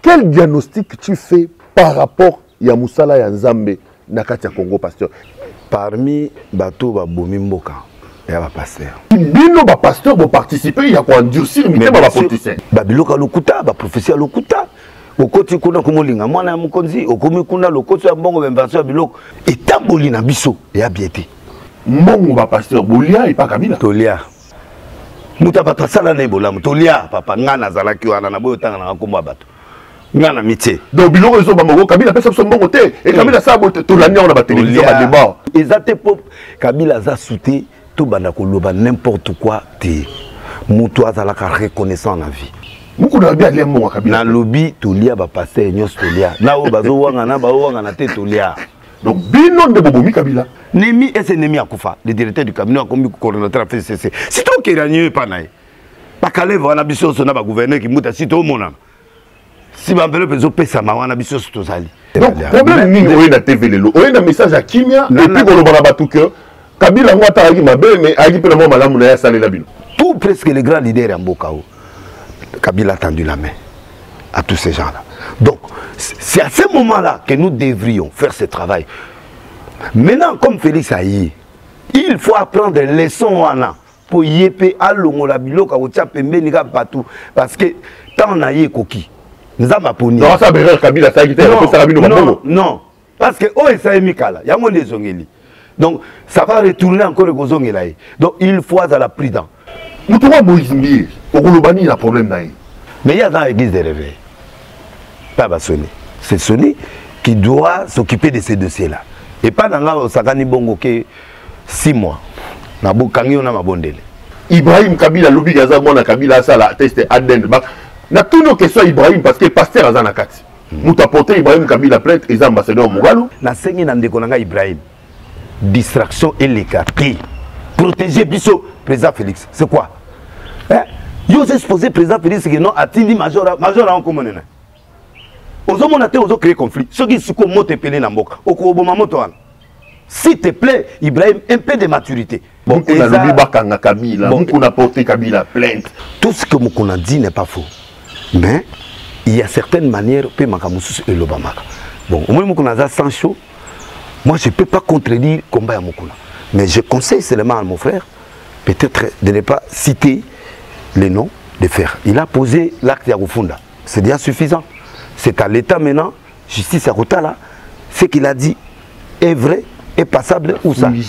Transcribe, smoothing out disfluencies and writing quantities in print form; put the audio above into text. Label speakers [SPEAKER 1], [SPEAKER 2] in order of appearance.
[SPEAKER 1] quel diagnostic tu fais par rapport à Moussala et Nzambe Nakati Congo, pasteur?
[SPEAKER 2] Parmi bateau Babomi Mboka, il y a un pasteur.
[SPEAKER 1] Bino ba pasteur vont participer, il y a quoi endurcir, mais ba politicien.
[SPEAKER 2] Babiloka lokuta, ba professeur lokuta. Okoti kuna kumolinga mwana mukonzi, okomi kuna lokoti ya mbongo bembaso ya biloko. Etamboli na biso, ya biete.
[SPEAKER 1] Mbongo ba pasteur Bolia et pas Kabila.
[SPEAKER 2] Tolia. Muta batasala na ebola, Tolia papa ngana zalaki wana na boyo tanga na komba bato. Ngana mitié.
[SPEAKER 1] Donc biloko ezo bango Kabila pesa son mbongo te et Kabila ça bote to la on a ba télévision ba débat.
[SPEAKER 2] Ezate pop Kabila za souté to banda koloba n'importe quoi te. Muto azalaka reconnaissant na vie.
[SPEAKER 1] Beaucoup de bien les mots Kabila.
[SPEAKER 2] Na lobby Tolia ba passer nyos Tolia. Na o bazo wanga na ba wanga na te Tolia.
[SPEAKER 1] Donc bino de Bobomi Kabila.
[SPEAKER 2] Nemi et c'est Nemi Akoufa, le directeur du cabinet a commis coordonnateur à FCC. C'est toi qui est pas naï. Pas qu'aller voir la biso sur la gouverneur qui mouta si tout mon âme. Si ma belle peso pesa ma wana biso sur tozali.
[SPEAKER 1] Donc problème ni oye na TV lelo. Oye na message à Kimia et puis ko lobana batuke. Kabila ngwata agi mabe mais agi pe mo malamu na ya salé la bino.
[SPEAKER 2] Tout presque les grands leaders en Bokao. Kabila a tendu la main à tous ces gens-là. Donc c'est à ce moment-là que nous devrions faire ce travail. Maintenant, comme Félix a dit, il faut apprendre des leçons pour y aller à l'ongola biloka ou tchape menika batou parce que tant on a yé koki. Nous avons appris.
[SPEAKER 1] Non, ça berrer Kabila ça qui
[SPEAKER 2] non, parce que oh ça est mikala, y a mon des ongeli. Donc ça va retourner encore aux ongela. Donc il faut à la prudence.
[SPEAKER 1] Nous trouvons Moïse Mbir, au Golobani il y a problème naï.
[SPEAKER 2] Mais il y a dans l'église des réveils. Pas Bassoni. C'est Sony qui doit s'occuper de ces dossiers-là. Et pas dans la Sakani Bongo que 6 mois. Na bokangi on a mabondele.
[SPEAKER 1] Ibrahim Kabila lobi gaza mona Kabila ça la test Aden. Na tout nos questions Ibrahim parce que pasteur azana kati. Muta porter Ibrahim Kabila plainte et ambassadeur Mugalo.
[SPEAKER 2] Na sengi na ndeko nanga Ibrahim. Distraction et l'écarté. Protéger biso président Félix. C'est quoi? Hein? Yo exposé président Félix que non atindi major en commun. Ozo monate ozo créer conflit. Ce qui suko mote pelé na mboka. Oko oboma moto wana. S'il te plaît, Ibrahim, un peu de maturité.
[SPEAKER 1] Bon, on a lobby Bakanga Kabila, on a porté Kabila plainte.
[SPEAKER 2] Tout ce que Mokuna dit n'est pas faux. Mais il y a certaines manières pe makamusu et lobamaka. Bon, au moins Mokuna za sans chaud. Moi je peux pas contredire combat à Mokuna. Mais je conseille seulement à mon frère peut-être de ne pas citer les noms de faire. Il a posé l'acte Yarufunda. C'est déjà suffisant. C'est à l'État maintenant, justice à Rotala, ce qu'il a dit est vrai, est passable ou ça. Oui.